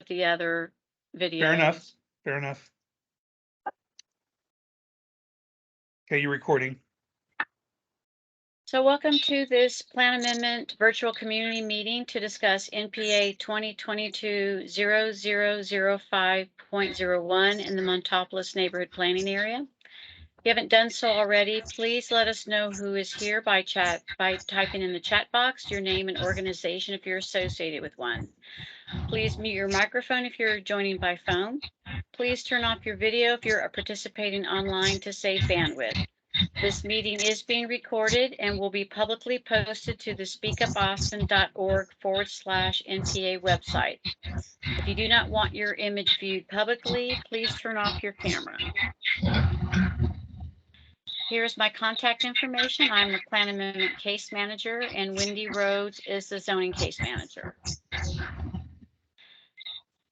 the other videos. Fair enough. Fair enough. Okay, you're recording. So welcome to this plan amendment virtual community meeting to discuss NPA 2022-0005.01 in the Montopolis neighborhood planning area. If you haven't done so already, please let us know who is here by typing in the chat box your name and organization if you're associated with one. Please mute your microphone if you're joining by phone. Please turn off your video if you're participating online to save bandwidth. This meeting is being recorded and will be publicly posted to the speakupaustin.org/NPA website. If you do not want your image viewed publicly, please turn off your camera. Here's my contact information. I'm the Plan Amendment Case Manager, and Wendy Rhodes is the Zoning Case Manager.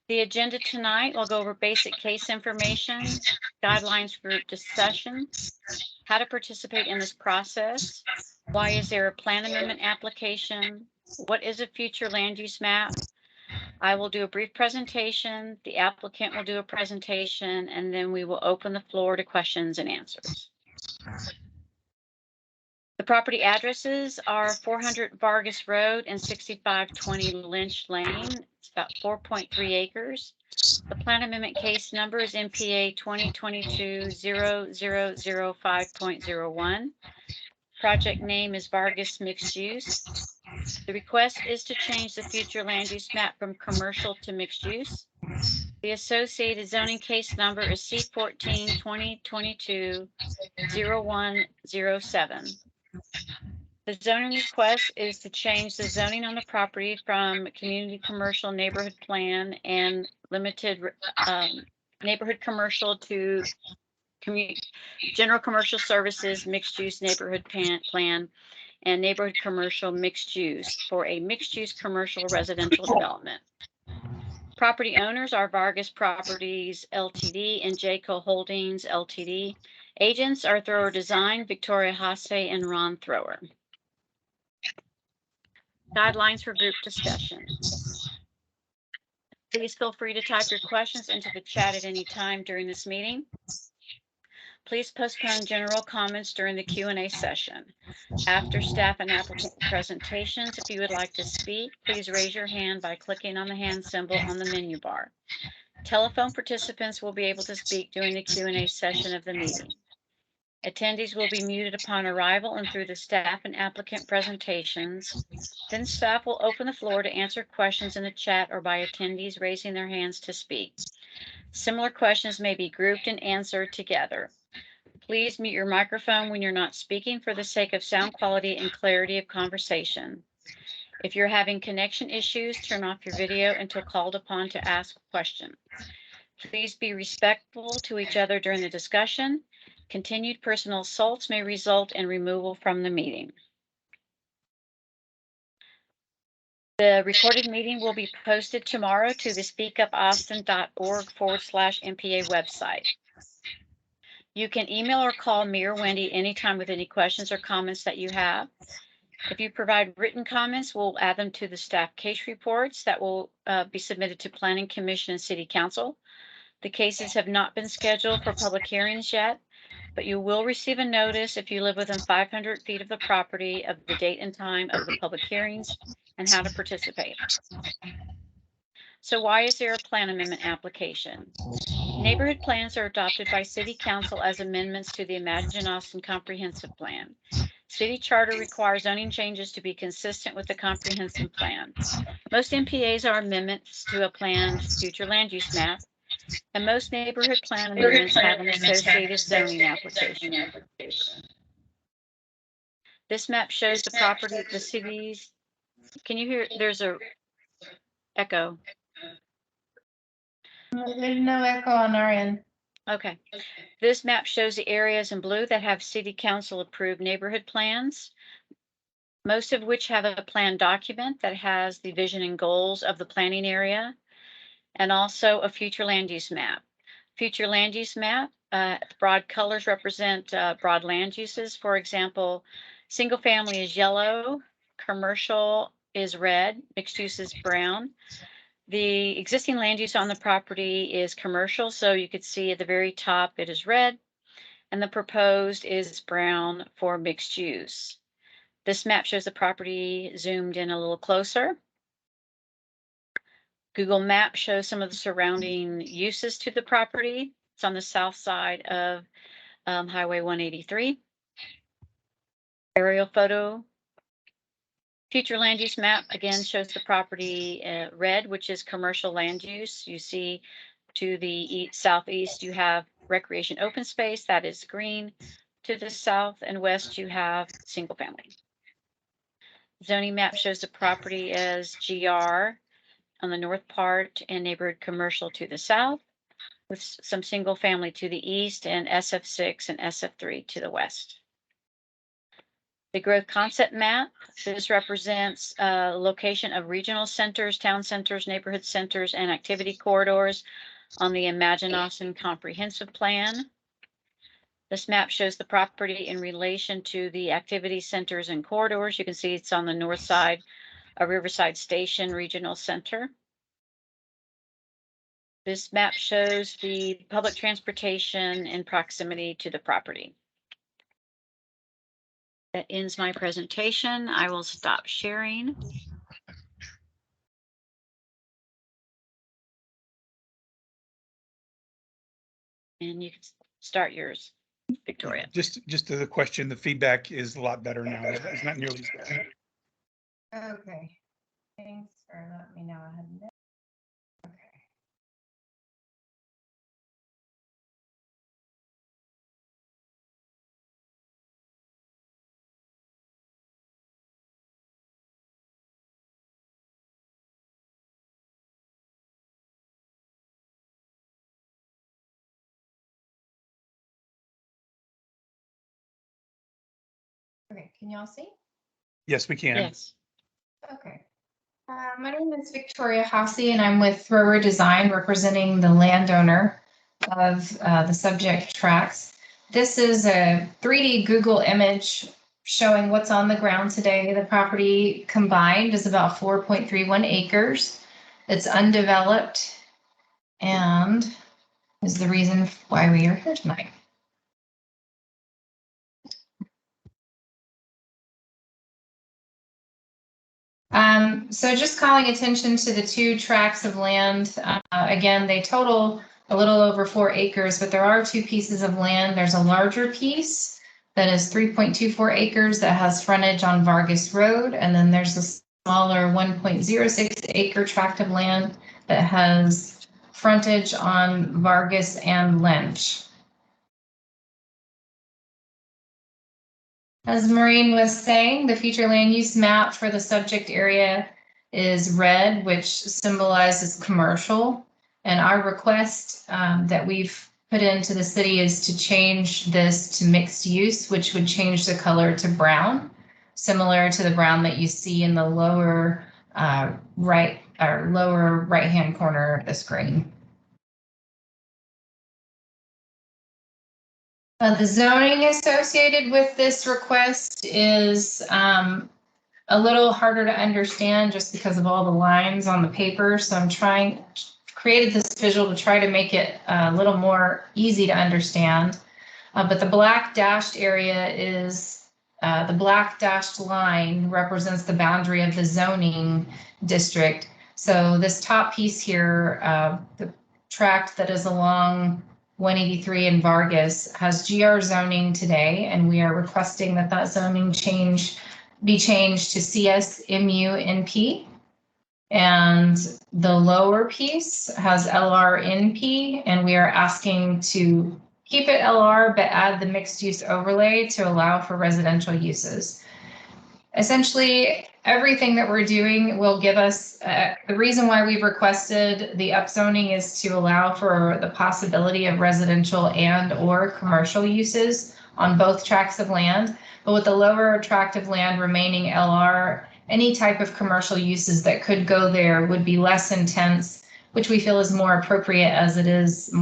The agenda tonight, we'll go over basic case information, guidelines for group discussion, how to participate in this process, why is there a plan amendment application, what is a future land use map. I will do a brief presentation, the applicant will do a presentation, and then we will open the floor to questions and answers. The property addresses are 400 Vargas Road and 6520 Lynch Lane. It's about 4.3 acres. The plan amendment case number is NPA 2022-0005.01. Project name is Vargas Mixed Use. The request is to change the future land use map from commercial to mixed use. The associated zoning case number is C14-2022-0107. The zoning request is to change the zoning on the property from community commercial neighborhood plan and limited neighborhood commercial to general commercial services mixed use neighborhood plan and neighborhood commercial mixed use for a mixed use commercial residential development. Property owners are Vargas Properties Ltd. and Jayco Holdings Ltd. Agents are Thrower Design, Victoria Hasse, and Ron Thrower. Guidelines for group discussion. Please feel free to type your questions into the chat at any time during this meeting. Please postpone general comments during the Q&A session. After staff and applicant presentations, if you would like to speak, please raise your hand by clicking on the hand symbol on the menu bar. Telephone participants will be able to speak during the Q&A session of the meeting. Attendees will be muted upon arrival and through the staff and applicant presentations. Then staff will open the floor to answer questions in the chat or by attendees raising their hands to speak. Similar questions may be grouped and answered together. Please mute your microphone when you're not speaking for the sake of sound quality and clarity of conversation. If you're having connection issues, turn off your video until called upon to ask a question. Please be respectful to each other during the discussion. Continued personal assaults may result in removal from the meeting. The recorded meeting will be posted tomorrow to the speakupaustin.org/NPA website. You can email or call me or Wendy anytime with any questions or comments that you have. If you provide written comments, we'll add them to the staff case reports that will be submitted to Planning Commission and City Council. The cases have not been scheduled for public hearings yet, but you will receive a notice if you live within 500 feet of the property of the date and time of the public hearings and how to participate. So why is there a plan amendment application? Neighborhood plans are adopted by City Council as amendments to the Imagine Austin Comprehensive Plan. City Charter requires zoning changes to be consistent with the comprehensive plan. Most NPAs are amendments to a plan's future land use map, and most neighborhood plan amendments have an associated zoning application. This map shows the property of the cities. Can you hear? There's a echo. There's no echo on our end. Okay. This map shows the areas in blue that have City Council approved neighborhood plans, most of which have a plan document that has the vision and goals of the planning area, and also a future land use map. Future land use map, broad colors represent broad land uses. For example, single family is yellow, commercial is red, mixed use is brown. The existing land use on the property is commercial, so you could see at the very top it is red, and the proposed is brown for mixed use. This map shows the property zoomed in a little closer. Google Maps shows some of the surrounding uses to the property. It's on the south side of Highway 183. Aerial photo. Future land use map again shows the property red, which is commercial land use. You see to the southeast, you have recreation open space, that is green. To the south and west, you have single family. Zoning map shows the property as GR on the north part and neighborhood commercial to the south, with some single family to the east and SF6 and SF3 to the west. The growth concept map, this represents location of regional centers, town centers, neighborhood centers, and activity corridors on the Imagine Austin Comprehensive Plan. This map shows the property in relation to the activity centers and corridors. You can see it's on the north side of Riverside Station Regional Center. This map shows the public transportation in proximity to the property. That ends my presentation. I will stop sharing. And you can start yours, Victoria. Just to the question, the feedback is a lot better now. It's not nearly as bad. Okay. Thanks for letting me know I hadn't been. Okay. Okay, can y'all see? Yes, we can. Yes. Okay. My name is Victoria Housey, and I'm with Thrower Design, representing the landowner of the subject tracts. This is a 3D Google image showing what's on the ground today. The property combined is about 4.31 acres. It's undeveloped and is the reason why we are here tonight. So just calling attention to the two tracts of land. Again, they total a little over 4 acres, but there are two pieces of land. There's a larger piece that is 3.24 acres that has frontage on Vargas Road, and then there's a smaller 1.06 acre tract of land that has frontage on Vargas and Lynch. As Maureen was saying, the future land use map for the subject area is red, which symbolizes commercial. And our request that we've put into the city is to change this to mixed use, which would change the color to brown, similar to the brown that you see in the lower right-hand corner of the screen. The zoning associated with this request is a little harder to understand just because of all the lines on the paper. So I'm created this visual to try to make it a little more easy to understand. But the black dashed area is, the black dashed line represents the boundary of the zoning district. So this top piece here, the tract that is along 183 in Vargas has GR zoning today, and we are requesting that that zoning be changed to CSMU NP. And the lower piece has LR NP, and we are asking to keep it LR, but add the mixed use overlay to allow for residential uses. Essentially, everything that we're doing will give us, the reason why we've requested the upzoning is to allow for the possibility of residential and or commercial uses on both tracts of land. But with the lower tract of land remaining LR, any type of commercial uses that could go there would be less intense, which we feel is more appropriate as it is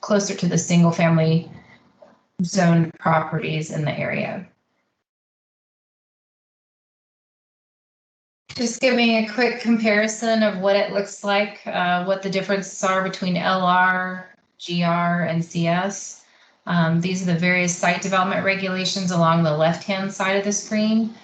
closer to the single family zone properties in the area. Just giving a quick comparison of what it looks like, what the differences are between LR, GR, and CS. These are the various site development regulations along the left-hand side of the screen.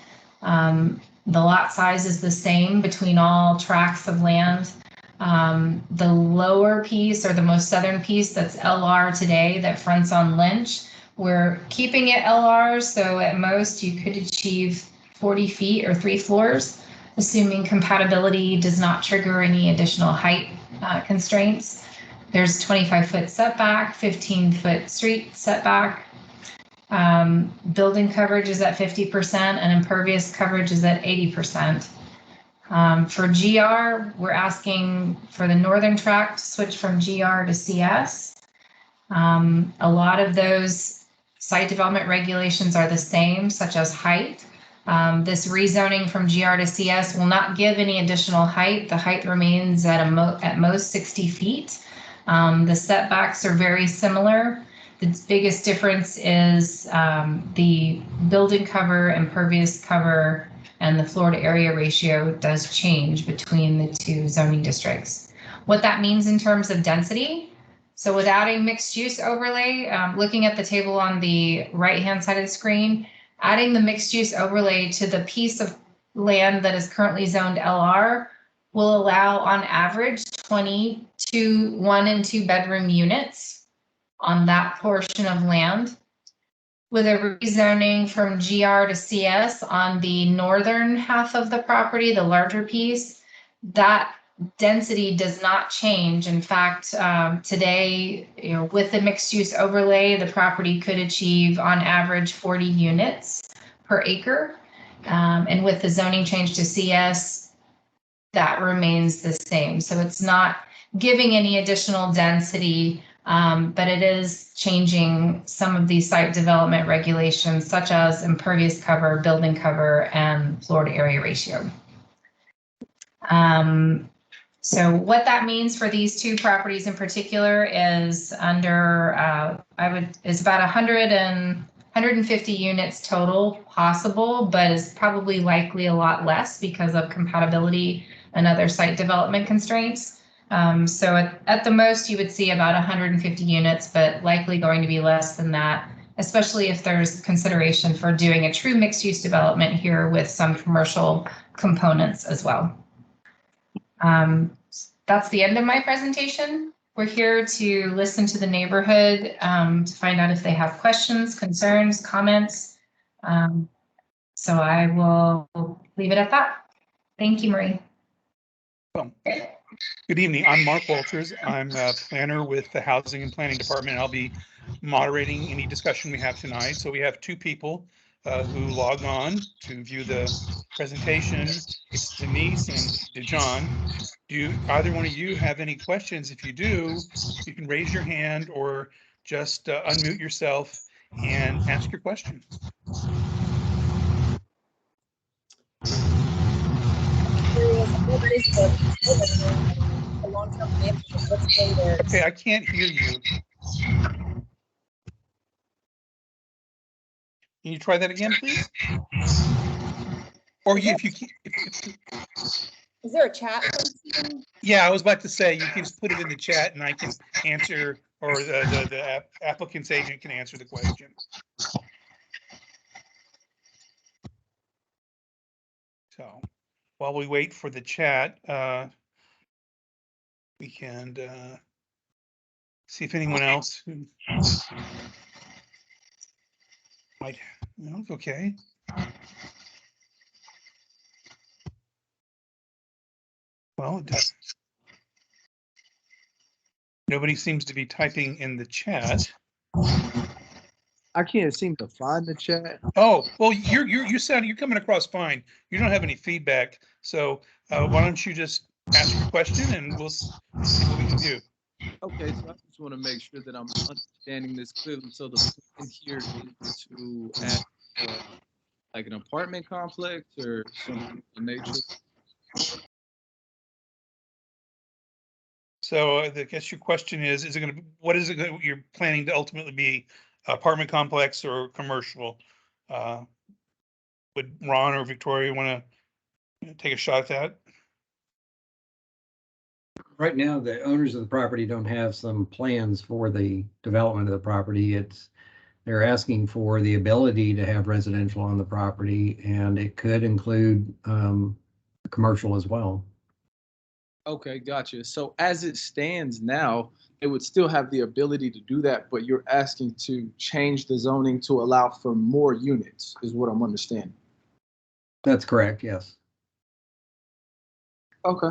The lot size is the same between all tracts of land. The lower piece, or the most southern piece, that's LR today, that fronts on Lynch, we're keeping it LR, so at most you could achieve 40 feet or 3 floors, assuming compatibility does not trigger any additional height constraints. There's 25-foot setback, 15-foot street setback. Building coverage is at 50% and impervious coverage is at 80%. For GR, we're asking for the northern tract to switch from GR to CS. A lot of those site development regulations are the same, such as height. This rezoning from GR to CS will not give any additional height. The height remains at most 60 feet. The setbacks are very similar. The biggest difference is the building cover, impervious cover, and the floor to area ratio does change between the two zoning districts. What that means in terms of density, so without a mixed use overlay, looking at the table on the right-hand side of the screen, adding the mixed use overlay to the piece of land that is currently zoned LR will allow on average 22 1- and 2-bedroom units on that portion of land. With a rezoning from GR to CS on the northern half of the property, the larger piece, that density does not change. In fact, today, with the mixed use overlay, the property could achieve on average 40 units per acre. And with the zoning change to CS, that remains the same. So it's not giving any additional density, but it is changing some of these site development regulations, such as impervious cover, building cover, and floor to area ratio. So what that means for these two properties in particular is under, is about 150 units total possible, but is probably likely a lot less because of compatibility and other site development constraints. So at the most, you would see about 150 units, but likely going to be less than that, especially if there's consideration for doing a true mixed use development here with some commercial components as well. That's the end of my presentation. We're here to listen to the neighborhood, to find out if they have questions, concerns, comments. So I will leave it at that. Thank you, Marie. Good evening. I'm Mark Walters. I'm a planner with the Housing and Planning Department. I'll be moderating any discussion we have tonight. So we have two people who logged on to view the presentation. It's Denise and DeJohn. Do either one of you have any questions? If you do, you can raise your hand or just unmute yourself and ask your question. Okay, I can't hear you. Can you try that again, please? Or if you can. Is there a chat? Yeah, I was about to say, you can just put it in the chat and I can answer, or the applicant's agent can answer the question. So while we wait for the chat, we can see if anyone else might, no, okay. Well, nobody seems to be typing in the chat. I can't seem to find the chat. Oh, well, you're coming across fine. You don't have any feedback. So why don't you just ask your question and we'll see what we can do. Okay, so I just want to make sure that I'm understanding this clearly. So the plan here is to add like an apartment complex or something of the nature. So I guess your question is it going to, what is it you're planning to ultimately be, apartment complex or commercial? Would Ron or Victoria want to Take a shot at that. Right now, the owners of the property don't have some plans for the development of the property. They're asking for the ability to have residential on the property, and it could include commercial as well. Okay, gotcha. So as it stands now, it would still have the ability to do that, but you're asking to change the zoning to allow for more units, is what I'm understanding. That's correct, yes. Okay,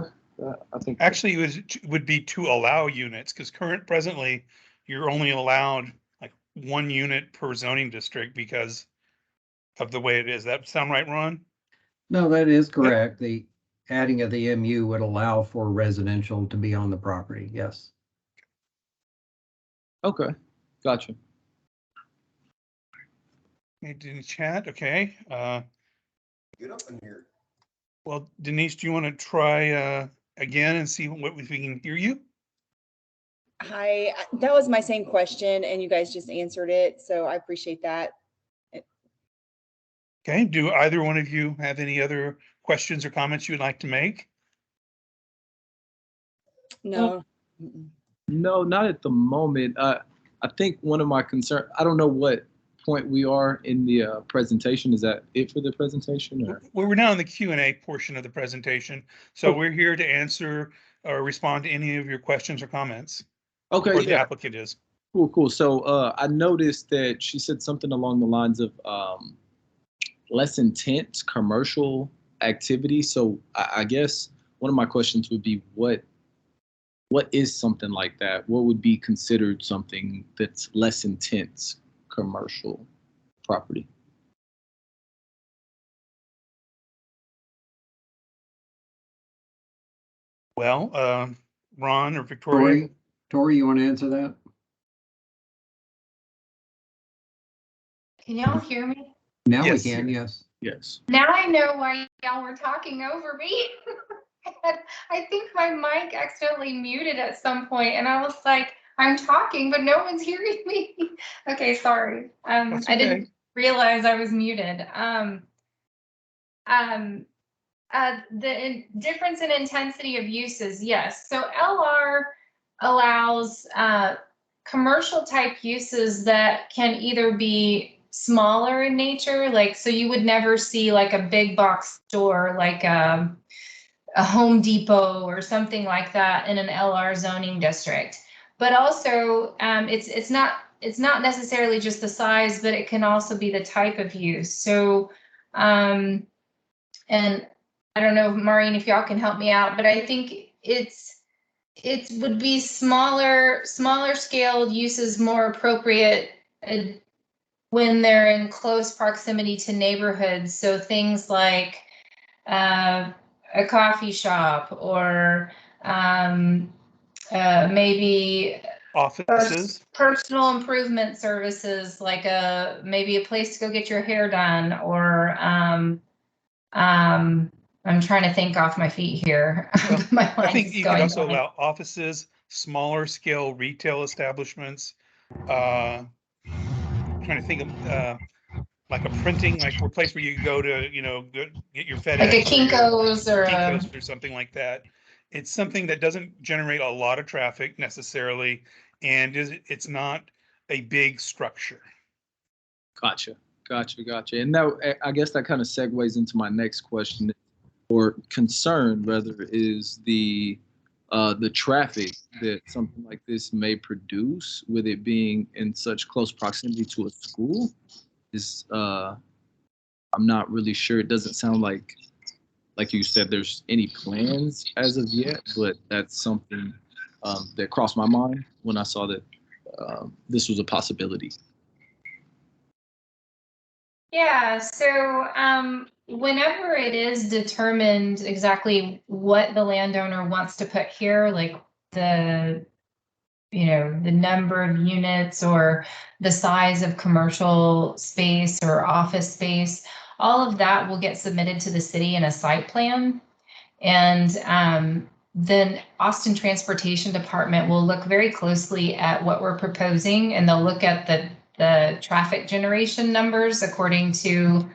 I think. Actually, would be to allow units, because presently, you're only allowed like 1 unit per zoning district because of the way it is. That sound right, Ron? No, that is correct. The adding of the MU would allow for residential to be on the property, yes. Okay, gotcha. In chat, okay. Get up in here. Well, Denise, do you want to try again and see if we can hear you? Hi, that was my same question and you guys just answered it. So I appreciate that. Okay, do either one of you have any other questions or comments you'd like to make? No. No, not at the moment. I think one of my concerns, I don't know what point we are in the presentation. Is that it for the presentation? Or? We're now in the Q&A portion of the presentation. So we're here to answer or respond to any of your questions or comments. Okay, or the yeah. applicant is. Cool. So I noticed that she said something along the lines of less intense commercial activity. So I guess one of my questions would be what is something like that? What would be considered something that's less intense commercial property? Well, Ron or Victoria? Tori, you want to answer that? Can y'all hear me? Now Yes. we can, yes. Yes. Now I know why y'all were talking over me. I think my mic accidentally muted at some point and I was like, I'm talking, but no one's hearing me. Okay, sorry. That's I okay. didn't realize I was muted. The difference in intensity of uses, yes. So LR allows commercial type uses that can either be smaller in nature, like, so you would never see like a big box store like a Home Depot or something like that in an LR zoning district. But also, it's not necessarily just the size, but it can also be the type of use. So, and I don't know, Maureen, if y'all can help me out, but I think it would be smaller scaled uses more appropriate when they're in close proximity to neighborhoods. So things like a coffee shop or maybe Offices. personal improvement services, like maybe a place to go get your hair done, or I'm trying to think off my feet here. Well, My I think mind's you could going also blank. allow offices, smaller scale retail establishments. Trying to think of like a printing, like a place where you go to, go get your FedEx. Like a or your Kinko's or Kinko's or something like that. It's something that doesn't generate a lot of traffic necessarily, and it's not a big structure. Gotcha. And now I guess that kind of segues into my next question, or concern rather, is the traffic that something like this may produce with it being in such close proximity to a school. Is I'm not really sure. It doesn't sound like you said there's any plans as of yet, but that's something that crossed my mind when I saw that this was a possibility. Yeah, so whenever it is determined exactly what the landowner wants to put here, like the number of units or the size of commercial space or office space, all of that will get submitted to the city in a site plan. And then Austin Transportation Department will look very closely at what we're proposing, and they'll look at the traffic generation numbers according to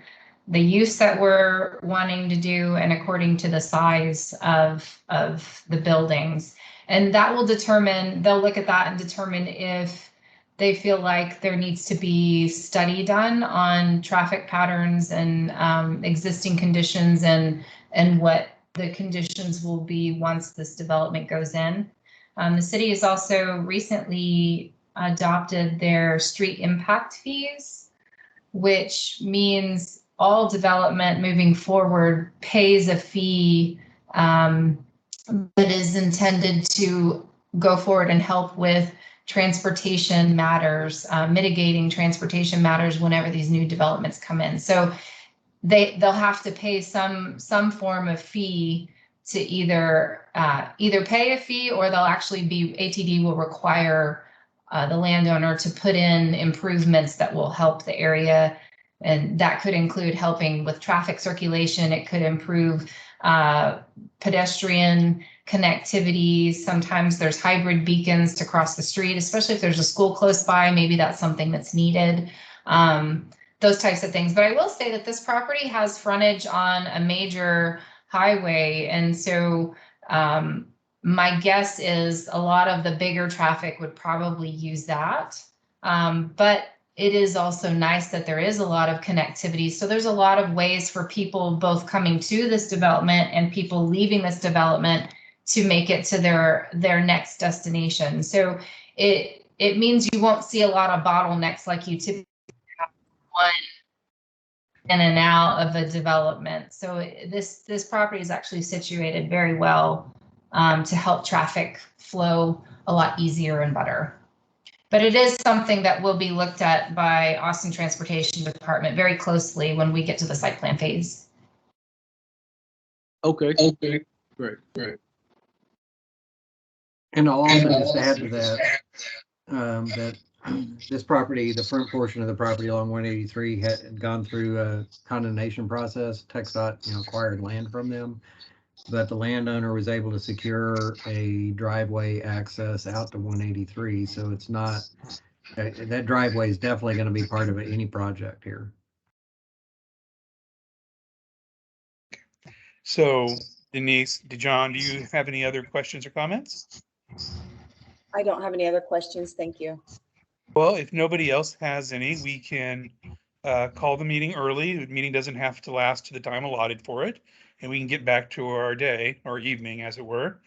the use that we're wanting to do and according to the size of the buildings. And that will determine, they'll look at that and determine if they feel like there needs to be study done on traffic patterns and existing conditions and what the conditions will be once this development goes in. The city has also recently adopted their street impact fees, which means all development moving forward pays a fee that is intended to go forward and help with transportation matters, mitigating transportation matters whenever these new developments come in. So they'll have to pay some form of fee to either pay a fee, or they'll actually be, ATD will require the landowner to put in improvements that will help the area. And that could include helping with traffic circulation. It could improve pedestrian connectivity. Sometimes there's hybrid beacons to cross the street, especially if there's a school close by. Maybe that's something that's needed. Those types of things. But I will say that this property has frontage on a major highway. And so my guess is a lot of the bigger traffic would probably use that. But it is also nice that there is a lot of connectivity. So there's a lot of ways for people both coming to this development and people leaving this development to make it to their next destination. So it means you won't see a lot of bottlenecks like you typically have one in and out of a development. So this property is actually situated very well to help traffic flow a lot easier and better. But it is something that will be looked at by Austin Transportation Department very closely when we get to the site plan phase. Okay. Great. And I'll also just add to that, that this property, the front portion of the property along 183 had gone through a condemnation process. TxDOT, acquired land from them, but the landowner was able to secure a driveway access out to 183. So it's not, that driveway is definitely going to be part of any project here. So Denise, John, do you have any other questions or comments? I don't have any other questions. Thank you. Well, if nobody else has any, we can call the meeting early. The meeting doesn't have to last to the time allotted for it, and we can get back to our day or evening, as it were.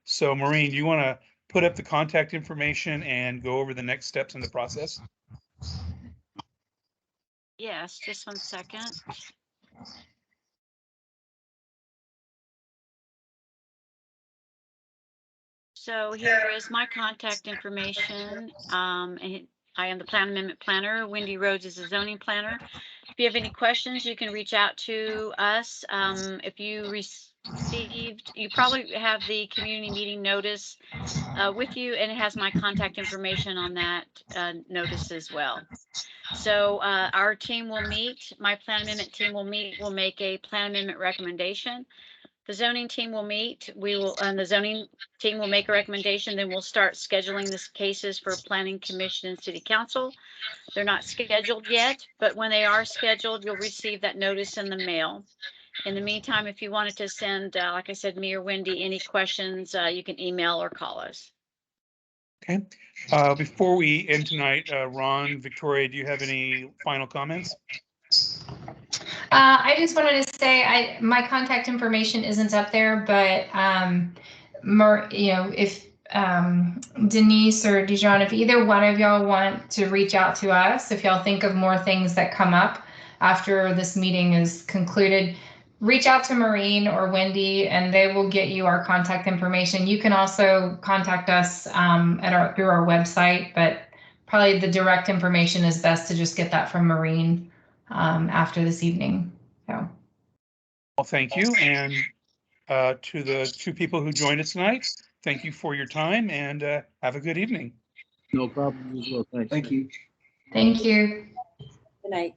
So Maureen, do you want to put up the contact information and go over the next steps in the process? Yes, just 1 second. So here is my contact information. And I am the plan amendment planner. Wendy Rhodes is the zoning planner. If you have any questions, you can reach out to us. If you received, you probably have the community meeting notice with you, and it has my contact information on that notice as well. So our team will meet, my plan amendment team will meet, we'll make a plan amendment recommendation. The zoning team will meet, the zoning team will make a recommendation, then we'll start scheduling these cases for planning commission and city council. They're not scheduled yet, but when they are scheduled, you'll receive that notice in the mail. In the meantime, if you wanted to send, like I said, me or Wendy, any questions, you can email or call us. Okay. Before we end tonight, Ron, Victoria, do you have any final comments? I just wanted to say my contact information isn't up there, but if Denise or Dijon, if either one of y'all want to reach out to us, if y'all think of more things that come up after this meeting is concluded, reach out to Maureen or Wendy and they will get you our contact information. You can also contact us through our website, but probably the direct information is best to just get that from Maureen after this evening. So. Well, thank you. And to the 2 people who joined us tonight, thank you for your time and have a good evening. No problem as well. Thanks. Thank you. Thank you. Good night.